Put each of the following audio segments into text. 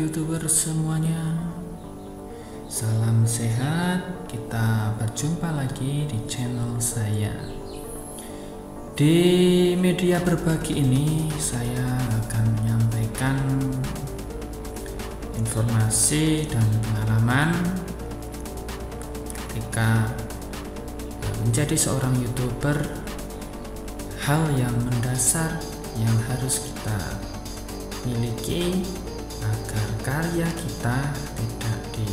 YouTuber semuanya, salam sehat. Kita berjumpa lagi di channel saya. Di media berbagi ini saya akan menyampaikan informasi dan pengalaman ketika menjadi seorang YouTuber, hal yang mendasar yang harus kita miliki agar karya kita tidak di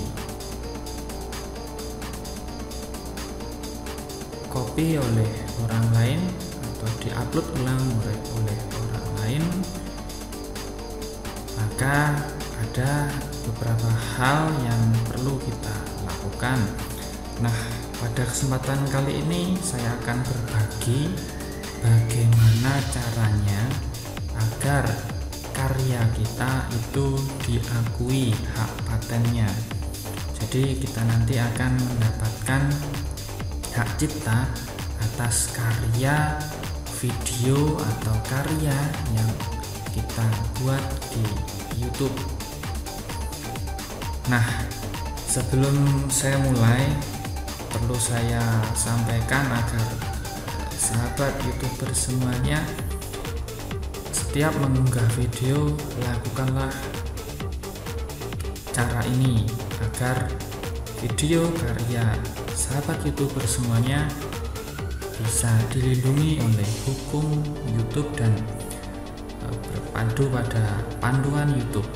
copy oleh orang lain atau diupload ulang oleh orang lain. Maka ada beberapa hal yang perlu kita lakukan. Nah, pada kesempatan kali ini saya akan berbagi bagaimana caranya agar karya kita itu diakui hak patennya. Jadi kita nanti akan mendapatkan hak cipta atas karya video atau karya yang kita buat di YouTube. Nah, sebelum saya mulai, perlu saya sampaikan agar sahabat YouTuber semuanya, setiap mengunggah video lakukanlah cara ini agar video karya sahabat YouTuber semuanya bisa dilindungi oleh hukum YouTube dan berpandu pada panduan YouTube.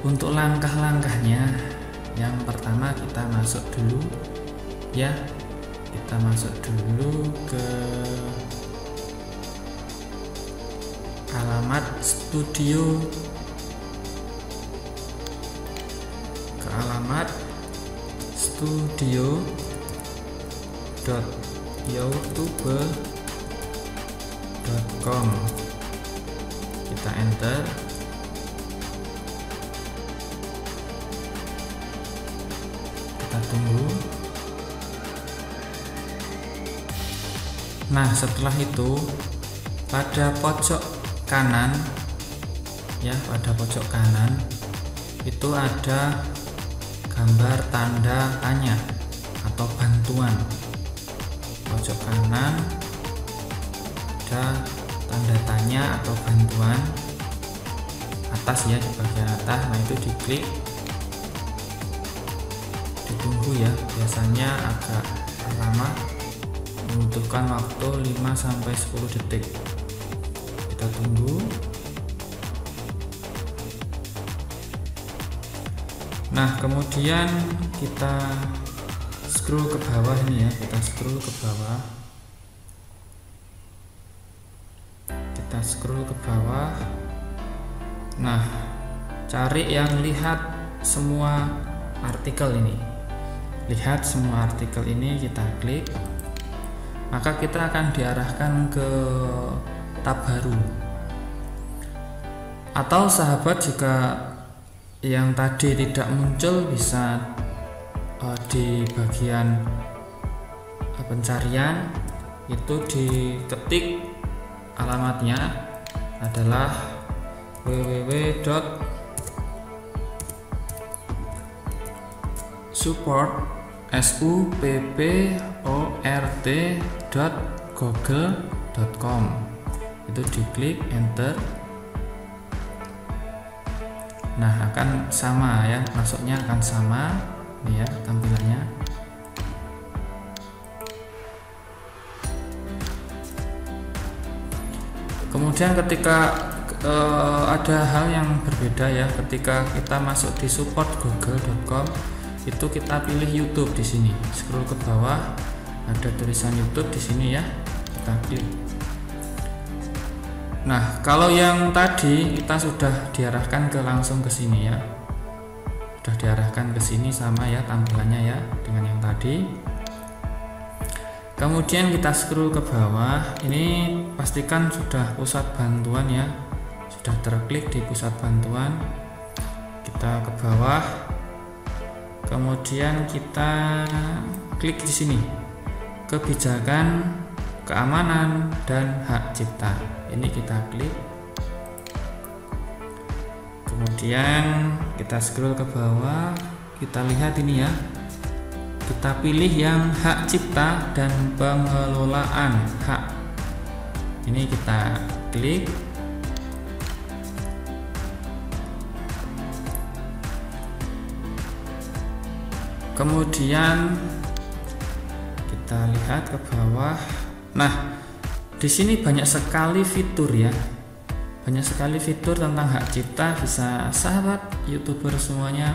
Untuk langkah-langkahnya, yang pertama kita masuk dulu ya, kita masuk dulu ke alamat studio, studio.youtube.com. Kita enter. Kita tunggu. Nah, setelah itu pada pojok kanan ya, pada pojok kanan itu ada gambar tanda tanya atau bantuan. Pojok kanan ada tanda tanya atau bantuan atas ya, di bagian atas. Nah, itu diklik, ditunggu ya, biasanya agak lama, membutuhkan waktu 5-10 detik. Kita tunggu. Nah, kemudian kita scroll ke bawah ini ya, kita scroll ke bawah. Kita scroll ke bawah. Nah, cari yang lihat semua artikel ini. Lihat semua artikel ini, kita klik. Maka kita akan diarahkan ke tab baru. Atau sahabat jika yang tadi tidak muncul, bisa di bagian pencarian itu diketik alamatnya adalah support.google.com. Itu diklik enter. Nah, akan sama ya, masuknya akan sama nih ya tampilannya. Kemudian ketika ada hal yang berbeda ya, ketika kita masuk di support.google.com itu kita pilih YouTube di sini. Scroll ke bawah, ada tulisan YouTube di sini ya, kita klik. Nah, kalau yang tadi kita sudah diarahkan langsung ke sini ya, sudah diarahkan ke sini, sama ya tampilannya ya dengan yang tadi. Kemudian kita scroll ke bawah, ini pastikan sudah pusat bantuan ya, sudah terklik di pusat bantuan. Kita ke bawah, kemudian kita klik di sini, kebijakan, keamanan, dan hak cipta. Ini kita klik. Kemudian kita scroll ke bawah, kita lihat ini ya, kita pilih yang hak cipta dan pengelolaan hak. Ini kita klik. Kemudian kita lihat ke bawah. Nah, di sini banyak sekali fitur ya. Banyak sekali fitur tentang hak cipta, bisa sahabat YouTuber semuanya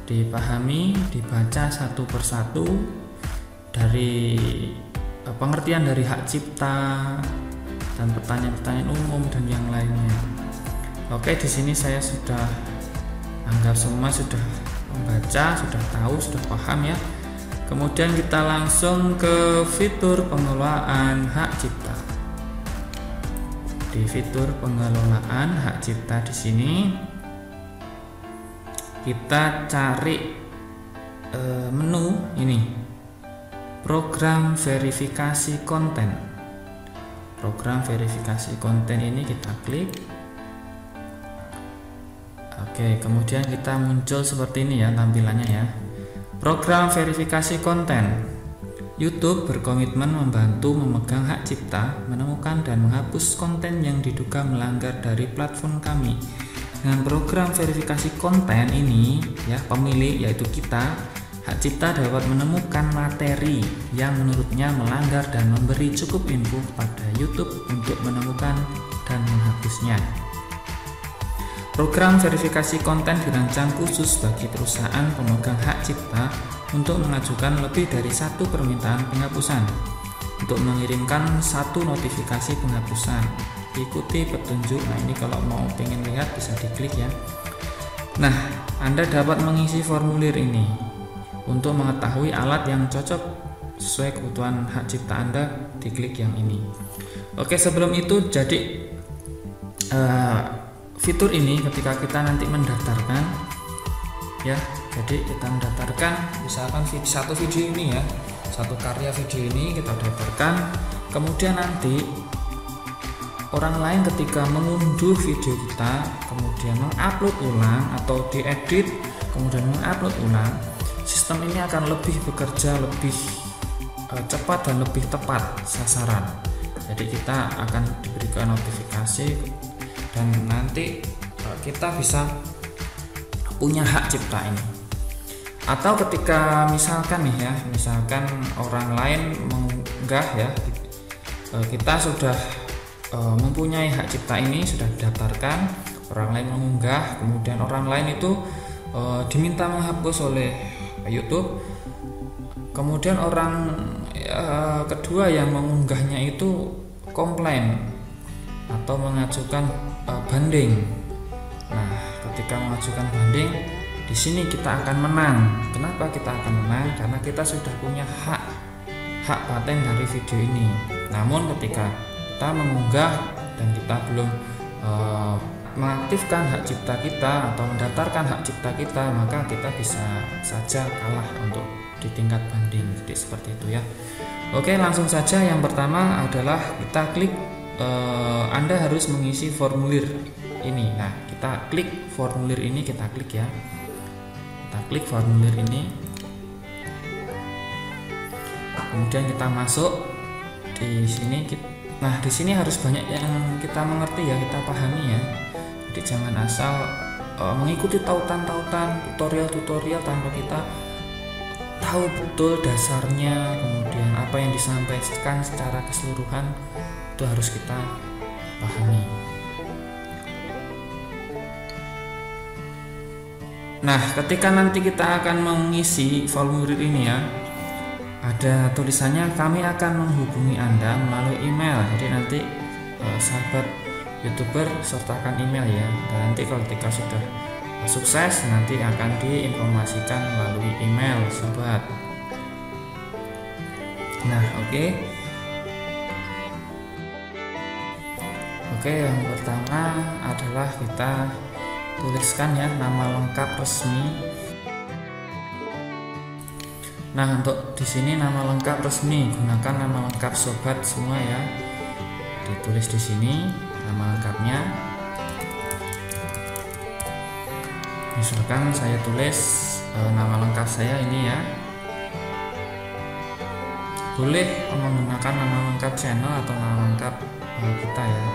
dipahami, dibaca satu persatu dari pengertian dari hak cipta dan pertanyaan-pertanyaan umum dan yang lainnya. Oke, di sini saya sudah anggap semua sudah membaca, sudah tahu, sudah paham ya. Kemudian kita langsung ke fitur pengelolaan hak cipta. Di fitur pengelolaan hak cipta di sini kita cari menu ini, program verifikasi konten. Program verifikasi konten ini kita klik. Oke, kemudian kita muncul seperti ini ya tampilannya ya. Program verifikasi konten. YouTube berkomitmen membantu memegang hak cipta, menemukan dan menghapus konten yang diduga melanggar dari platform kami. Dengan program verifikasi konten ini ya, pemilik yaitu kita, hak cipta dapat menemukan materi yang menurutnya melanggar dan memberi cukup info pada YouTube untuk menemukan dan menghapusnya. Program verifikasi konten dirancang khusus bagi perusahaan pemegang hak cipta untuk mengajukan lebih dari satu permintaan penghapusan, untuk mengirimkan satu notifikasi penghapusan. Ikuti petunjuk. Nah, ini kalau mau pengen lihat bisa diklik ya. Nah, Anda dapat mengisi formulir ini untuk mengetahui alat yang cocok sesuai kebutuhan hak cipta Anda, diklik yang ini. Oke, sebelum itu jadi fitur ini ketika kita nanti mendaftarkan ya, jadi kita mendaftarkan misalkan satu video ini ya, satu karya video ini kita daftarkan, kemudian nanti orang lain ketika mengunduh video kita kemudian mengupload ulang atau diedit kemudian mengupload ulang, sistem ini akan lebih bekerja lebih cepat dan lebih tepat sasaran. Jadi kita akan diberikan notifikasi dan nanti kita bisa punya hak cipta ini. Atau ketika misalkan nih ya, misalkan orang lain mengunggah ya, kita sudah mempunyai hak cipta ini, sudah didaftarkan, orang lain mengunggah, kemudian orang lain itu diminta menghapus oleh YouTube, kemudian orang kedua yang mengunggahnya itu komplain atau mengajukan banding. Nah, ketika mengajukan banding, di sini kita akan menang. Kenapa kita akan menang? Karena kita sudah punya hak paten dari video ini. Namun ketika kita mengunggah dan kita belum mengaktifkan hak cipta kita atau mendaftarkan hak cipta kita, maka kita bisa saja kalah untuk di tingkat banding. Jadi seperti itu ya. Oke, langsung saja. Yang pertama adalah kita klik, Anda harus mengisi formulir ini. Nah, kita klik formulir ini, kita klik ya. Kita klik formulir ini. Kemudian kita masuk di sini. Nah, di sini harus banyak yang kita mengerti ya, kita pahami ya. Jadi jangan asal mengikuti tautan-tautan, tutorial-tutorial tanpa kita tahu betul dasarnya, kemudian apa yang disampaikan secara keseluruhan itu harus kita pahami. Nah, ketika nanti kita akan mengisi formulir ini ya, ada tulisannya kami akan menghubungi Anda melalui email. Jadi nanti sahabat YouTuber sertakan email ya, dan nanti kalau ketika sudah sukses nanti akan diinformasikan melalui email sobat. Nah, oke, yang pertama adalah kita tuliskan ya nama lengkap resmi. Nah, untuk di sini nama lengkap resmi, gunakan nama lengkap sobat semua ya. Ditulis di sini nama lengkapnya. Misalkan saya tulis nama lengkap saya ini ya, boleh menggunakan nama lengkap channel atau nama lengkap kita ya.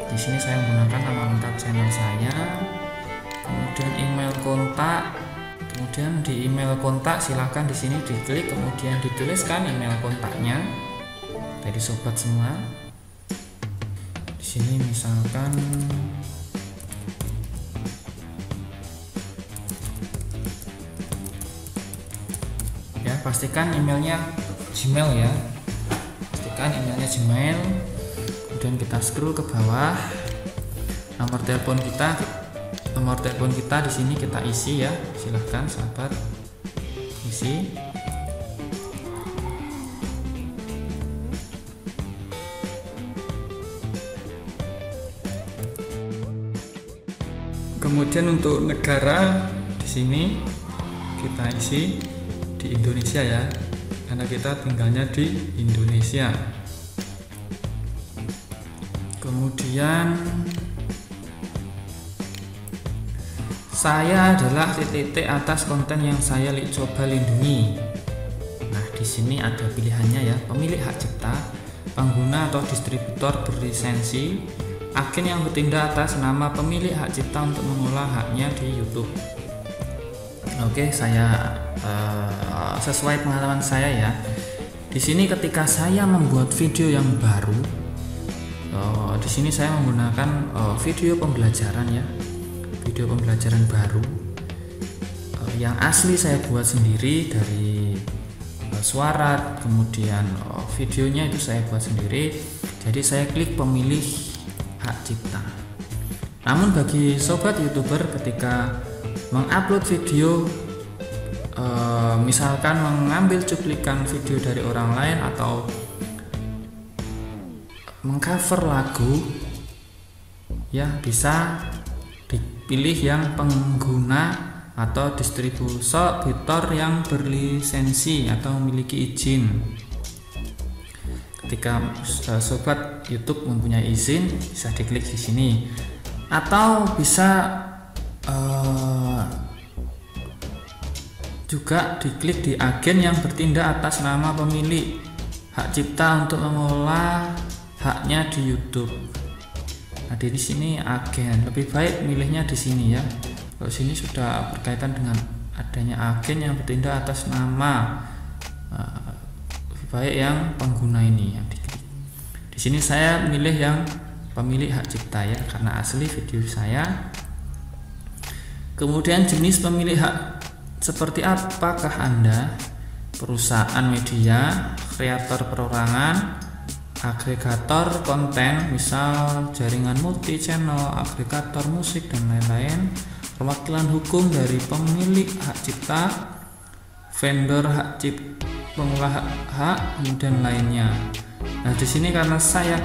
Di sini saya menggunakan nama lengkap channel saya, kemudian email kontak. Kemudian di email kontak silahkan di sini diklik, kemudian dituliskan email kontaknya dari sobat semua. Di sini misalkan ya, pastikan emailnya Gmail ya, pastikan emailnya Gmail. Kemudian kita scroll ke bawah, nomor telepon kita di sini kita isi ya, silahkan sahabat isi. Kemudian untuk negara di sini kita isi di Indonesia ya, karena kita tinggalnya di Indonesia. Kemudian saya adalah titik atas konten yang saya coba lindungi. Nah, di sini ada pilihannya ya, pemilik hak cipta, pengguna atau distributor berlisensi, agen yang bertindak atas nama pemilik hak cipta untuk mengolah haknya di YouTube. Oke, saya sesuai pengalaman saya ya. Di sini ketika saya membuat video yang baru, di sini saya menggunakan video pembelajaran ya, video pembelajaran baru yang asli saya buat sendiri dari suara, kemudian videonya itu saya buat sendiri. Jadi saya klik pemilih hak cipta. Namun bagi sobat YouTuber ketika mengupload video, misalkan mengambil cuplikan video dari orang lain atau mengcover lagu ya, bisa dipilih yang pengguna atau distributor yang berlisensi atau memiliki izin. Ketika sobat YouTube mempunyai izin, bisa diklik di sini, atau bisa juga diklik di agen yang bertindak atas nama pemilik hak cipta untuk mengolah haknya di YouTube. Nah, di sini agen, lebih baik milihnya di sini ya. Kalau sini sudah berkaitan dengan adanya agen yang bertindak atas nama, lebih baik yang pengguna ini yang diklik. Di sini saya milih yang pemilik hak cipta ya, karena asli video saya. Kemudian jenis pemilik hak seperti apakah Anda? Perusahaan media, kreator perorangan, agregator konten, misal jaringan multi channel, agregator musik dan lain-lain, perwakilan hukum dari pemilik hak cipta, vendor hak cipta, pengolah hak dan lainnya. Nah, di sini karena saya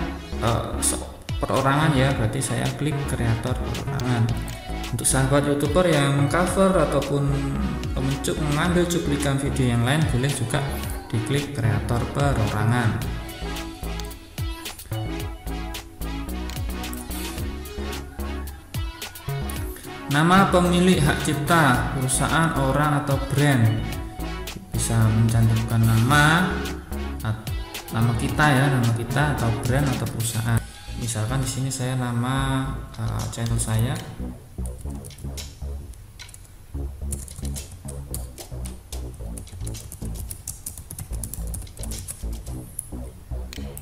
perorangan ya, berarti saya klik kreator perorangan. Untuk sahabat YouTuber yang mengcover ataupun mengambil cuplikan video yang lain, boleh juga diklik kreator perorangan. Nama pemilik hak cipta, perusahaan, orang atau brand, bisa mencantumkan nama kita ya, nama kita atau brand atau perusahaan. Misalkan di sini saya nama channel saya.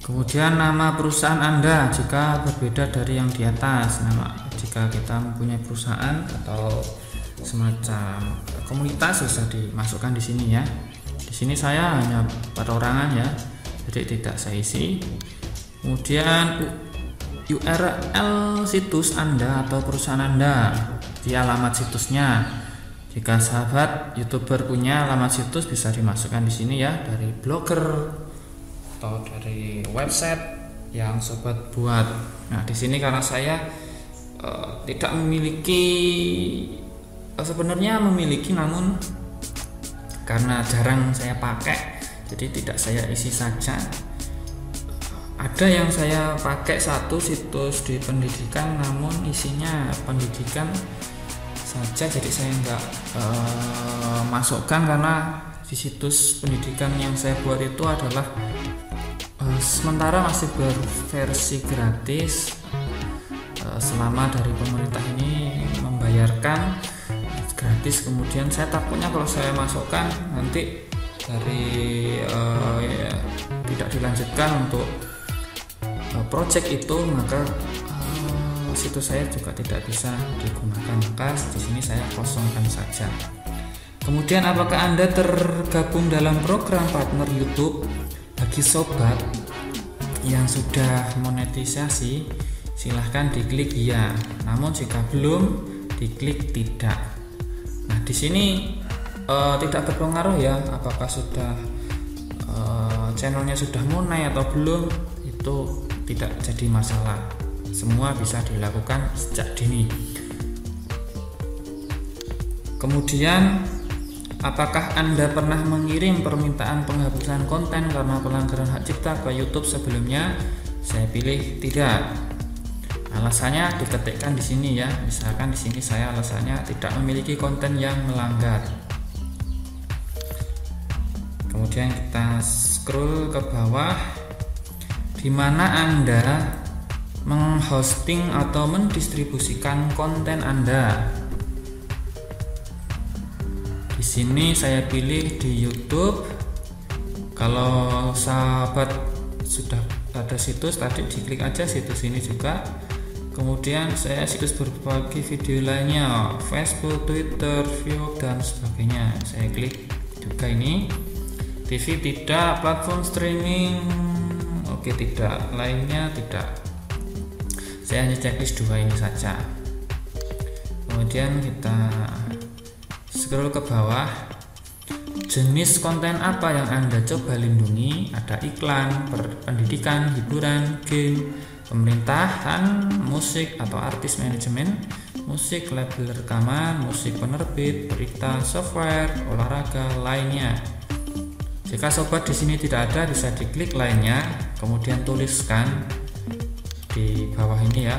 Kemudian nama perusahaan Anda jika berbeda dari yang di atas. Jika kita mempunyai perusahaan atau semacam komunitas, bisa dimasukkan di sini ya. Di sini saya hanya perorangan ya, jadi tidak saya isi. Kemudian URL situs Anda atau perusahaan Anda, di alamat situsnya. Jika sahabat YouTuber punya alamat situs, bisa dimasukkan di sini ya, dari blogger atau dari website yang sobat buat. Nah, di sini karena saya tidak memiliki, sebenarnya memiliki, namun karena jarang saya pakai, jadi tidak saya isi saja. Ada yang saya pakai satu situs di pendidikan, namun isinya pendidikan saja, jadi saya nggak masukkan karena di situs pendidikan yang saya buat itu adalah sementara masih berversi gratis, selama dari pemerintah ini membayarkan gratis. Kemudian saya takutnya kalau saya masukkan nanti dari tidak dilanjutkan untuk project itu, maka situs saya juga tidak bisa digunakan, maka di sini saya kosongkan saja. Kemudian apakah Anda tergabung dalam program partner YouTube? Bagi sobat yang sudah monetisasi, silahkan diklik ya, namun jika belum, diklik tidak. Nah, di sini tidak berpengaruh ya apakah sudah channelnya sudah money atau belum, itu tidak jadi masalah. Semua bisa dilakukan sejak dini. Kemudian, apakah Anda pernah mengirim permintaan penghapusan konten karena pelanggaran hak cipta ke YouTube sebelumnya? Saya pilih tidak. Alasannya diketikkan di sini ya. Misalkan di sini saya alasannya tidak memiliki konten yang melanggar. Kemudian kita scroll ke bawah, di mana Anda menghosting atau mendistribusikan konten Anda. Di sini saya pilih di YouTube. Kalau sahabat sudah ada situs, tadi diklik aja situs ini juga. Kemudian saya situs berbagi video lainnya, Facebook, Twitter, View dan sebagainya. Saya klik juga ini. TV tidak, platform streaming oke tidak, lainnya tidak. Saya hanya checklist dua ini saja. Kemudian kita scroll ke bawah, jenis konten apa yang Anda coba lindungi? Ada iklan, pendidikan, hiburan, game, pemerintahan, musik atau artis manajemen, musik, label rekaman, musik penerbit, berita, software, olahraga, lainnya. Jika sobat di sini tidak ada, bisa diklik lainnya, kemudian tuliskan di bawah ini ya,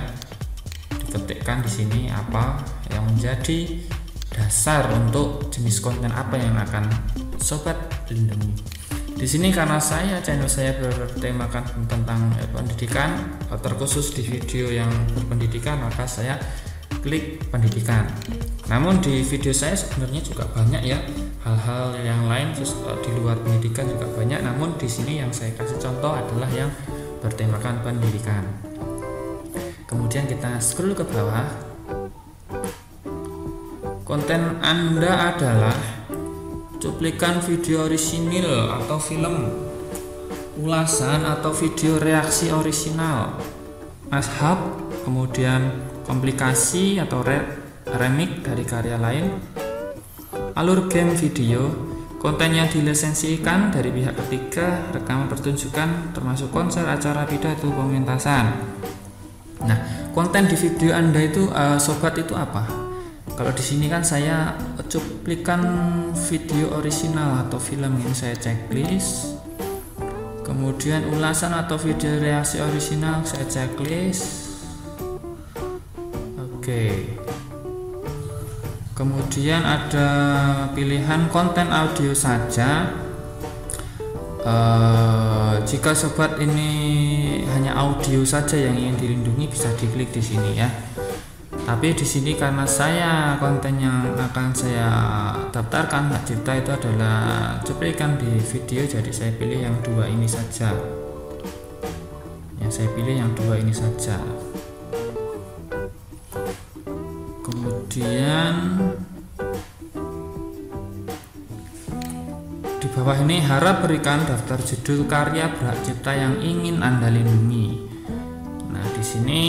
diketikkan di sini apa yang menjadi dasar untuk jenis konten apa yang akan sobat lindungi. Di sini karena channel saya bertemakan tentang pendidikan, terkhusus di video yang berpendidikan, maka saya klik pendidikan. Namun di video saya sebenarnya juga banyak ya hal-hal yang lain di luar pendidikan juga banyak. Namun di sini yang saya kasih contoh adalah yang bertemakan pendidikan. Kemudian kita scroll ke bawah. Konten Anda adalah cuplikan video orisinil atau film, ulasan atau video reaksi orisinal, ashab, kemudian komplikasi atau remix dari karya lain, alur game video, konten yang dilisensikan dari pihak ketiga, rekaman pertunjukan termasuk konser, acara, pidato, pementasan. Nah, konten di video Anda itu sobat itu apa? Kalau di sini kan saya cuplikan video orisinal atau film, ini saya checklist. Kemudian ulasan atau video reaksi orisinal saya checklist. Oke. Kemudian ada pilihan konten audio saja. Jika sobat ini hanya audio saja yang ingin dilindungi, bisa diklik di sini ya. Tapi di sini karena konten yang akan saya daftarkan hak cipta itu adalah cuplikan di video, jadi saya pilih yang dua ini saja. Ya, saya pilih yang dua ini saja. Kemudian di bawah ini harap berikan daftar judul karya berhak cipta yang ingin Anda lindungi. Nah, di sini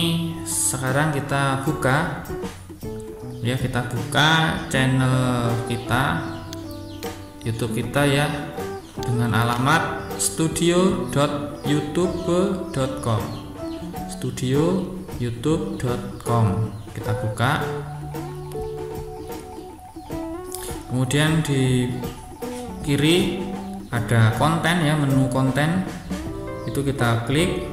sekarang kita buka ya, kita buka channel kita, YouTube kita ya, dengan alamat studio.youtube.com, studioyoutube.com. Kita buka. Kemudian di kiri ada konten ya, menu konten, itu kita klik.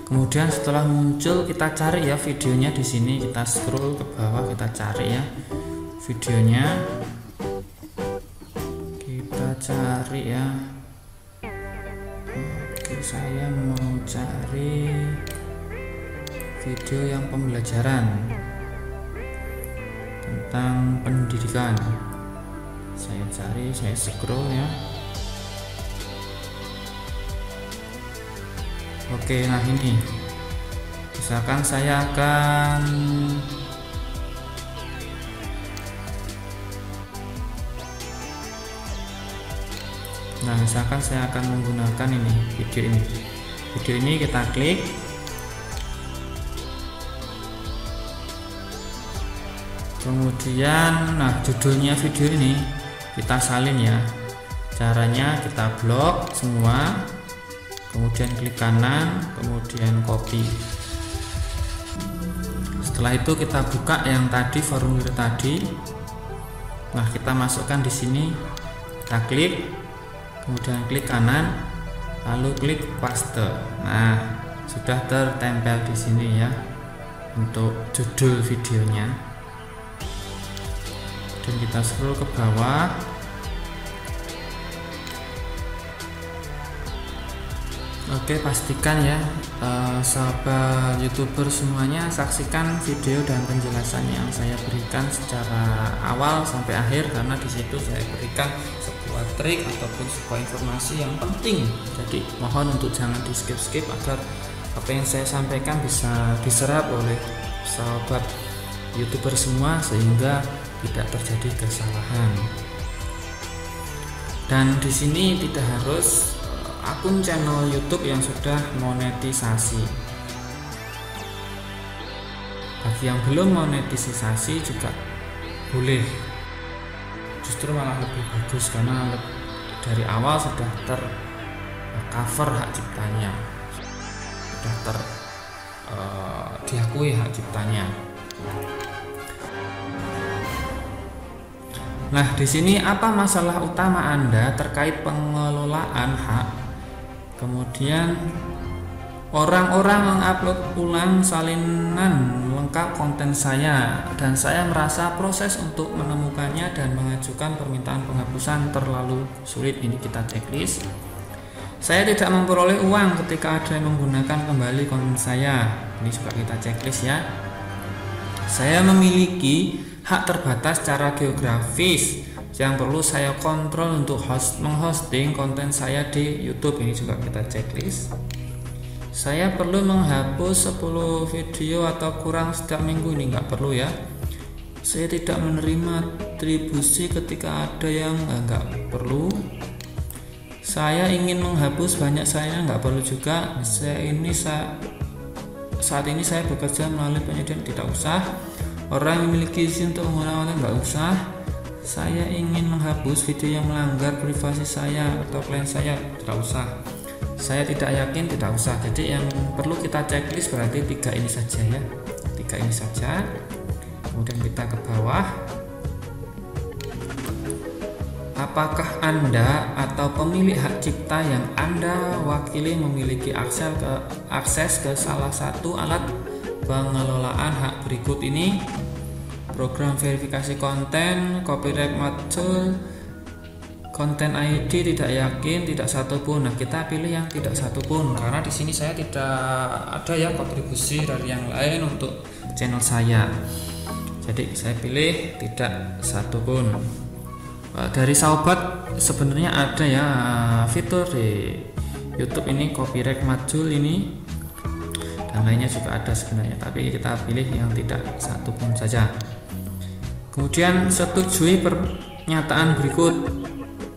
Kemudian setelah muncul kita cari ya videonya di sini, kita scroll ke bawah, kita cari ya videonya, kita cari ya. Oke, saya mau cari video yang pembelajaran tentang pendidikan. Saya cari, saya scroll ya. Oke, nah ini misalkan saya akan menggunakan ini video ini kita klik, kemudian nah judulnya video ini kita salin ya. Caranya kita blok semua, kemudian klik kanan, kemudian copy. Setelah itu kita buka yang tadi, formulir tadi. Nah, kita masukkan di sini, kita klik, kemudian klik kanan, lalu klik paste. Nah, sudah tertempel di sini ya untuk judul videonya. Dan kita scroll ke bawah. Oke, pastikan ya sahabat YouTuber semuanya saksikan video dan penjelasan yang saya berikan secara awal sampai akhir, karena di situ saya berikan sebuah trik ataupun sebuah informasi yang penting. Jadi mohon untuk jangan di skip agar apa yang saya sampaikan bisa diserap oleh sahabat YouTuber semua sehingga tidak terjadi kesalahan. Dan di sini tidak harus akun channel YouTube yang sudah monetisasi. Bagi yang belum monetisasi juga boleh, justru malah lebih bagus karena dari awal sudah tercover hak ciptanya, sudah diakui hak ciptanya. Nah, di sini apa masalah utama Anda terkait pengelolaan hak? Kemudian orang-orang mengupload ulang salinan lengkap konten saya, dan saya merasa proses untuk menemukannya dan mengajukan permintaan penghapusan terlalu sulit. Ini kita checklist. Saya tidak memperoleh uang ketika ada yang menggunakan kembali konten saya. Ini juga kita checklist ya. Saya memiliki hak terbatas secara geografis yang perlu saya kontrol untuk menghosting konten saya di YouTube. Ini juga kita checklist. Saya perlu menghapus 10 video atau kurang setiap minggu. Ini nggak perlu ya. Saya tidak menerima atribusi ketika ada yang nggak perlu. Saya ingin menghapus banyak, saya nggak perlu juga. Saat ini saya bekerja melalui penyediaan, tidak usah. Orang yang memiliki izin untuk menggunakan nggak usah. Saya ingin menghapus video yang melanggar privasi saya atau klien saya, tidak usah. Saya tidak yakin, tidak usah. Jadi yang perlu kita checklist berarti 3 ini saja ya, 3 ini saja. Kemudian kita ke bawah. Apakah Anda atau pemilik hak cipta yang Anda wakili memiliki akses ke salah satu alat pengelolaan hak berikut ini? Program verifikasi konten, copyright muncul, konten ID tidak yakin, tidak satupun. Nah, kita pilih yang tidak satupun karena di sini saya tidak ada ya kontribusi dari yang lain untuk channel saya. Jadi saya pilih tidak satupun. Dari sahabat sebenarnya ada ya fitur di YouTube ini copyright muncul ini, dan lainnya juga ada sebenarnya, tapi kita pilih yang tidak satupun saja. Kemudian setujui pernyataan berikut,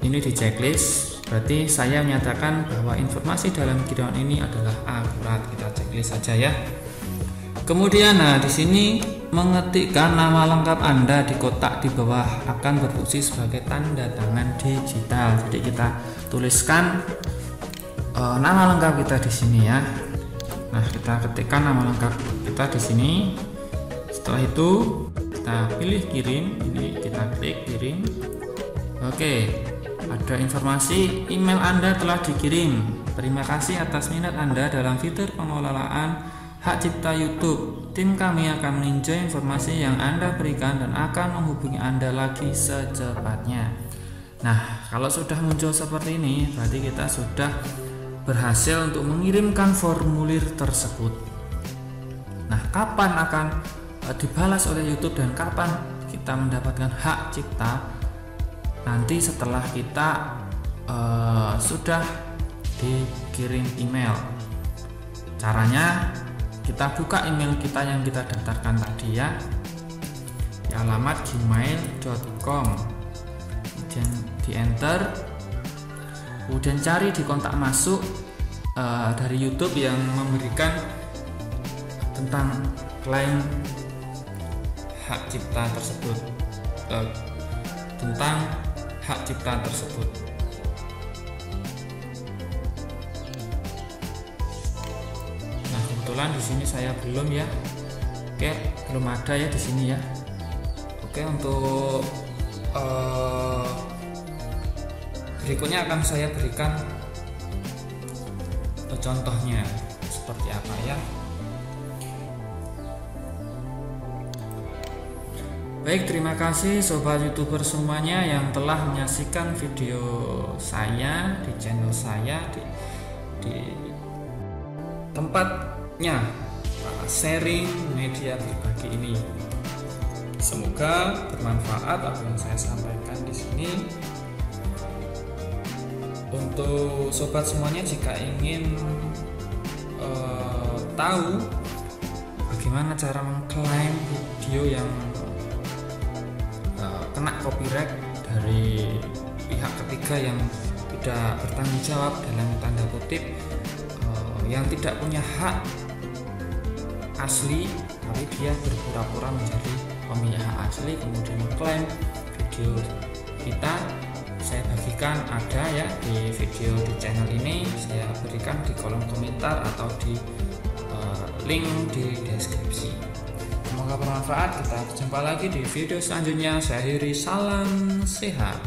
ini di checklist, berarti saya menyatakan bahwa informasi dalam video ini adalah akurat. Kita checklist saja ya. Kemudian nah di sini mengetikkan nama lengkap Anda di kotak di bawah akan berfungsi sebagai tanda tangan digital. Jadi kita tuliskan nama lengkap kita di sini ya. Nah, kita ketikkan nama lengkap kita di sini. Setelah itu kita pilih kirim, ini kita klik kirim. Oke, ada informasi email Anda telah dikirim. Terima kasih atas minat Anda dalam fitur pengelolaan hak cipta YouTube. Tim kami akan meninjau informasi yang Anda berikan dan akan menghubungi Anda lagi secepatnya. Nah, kalau sudah muncul seperti ini, berarti kita sudah berhasil untuk mengirimkan formulir tersebut. Nah, kapan akan dibalas oleh YouTube dan kapan kita mendapatkan hak cipta? Nanti setelah kita sudah dikirim email. Caranya kita buka email kita yang kita daftarkan tadi ya, di alamat gmail.com, kemudian di enter, kemudian cari di kontak masuk dari YouTube yang memberikan tentang klaim hak cipta tersebut, tentang hak cipta tersebut. Nah, kebetulan di sini saya belum ya. Oke, belum ada ya di sini ya. Oke, untuk berikutnya akan saya berikan contohnya seperti apa ya. Baik, terima kasih sobat YouTuber semuanya yang telah menyaksikan video saya di channel saya di tempatnya sharing media berbagi ini. Semoga bermanfaat apa yang saya sampaikan di sini. Untuk sobat semuanya, jika ingin tahu bagaimana cara mengklaim video yang kena copyright dari pihak ketiga yang tidak bertanggung jawab dalam tanda kutip, yang tidak punya hak asli tapi dia berpura-pura menjadi pemilik hak asli kemudian mengklaim video kita, saya bagikan ada ya di video di channel ini, saya berikan di kolom komentar atau di link di deskripsi. Semoga bermanfaat. Kita jumpa lagi di video selanjutnya. Saya akhiri, salam sehat.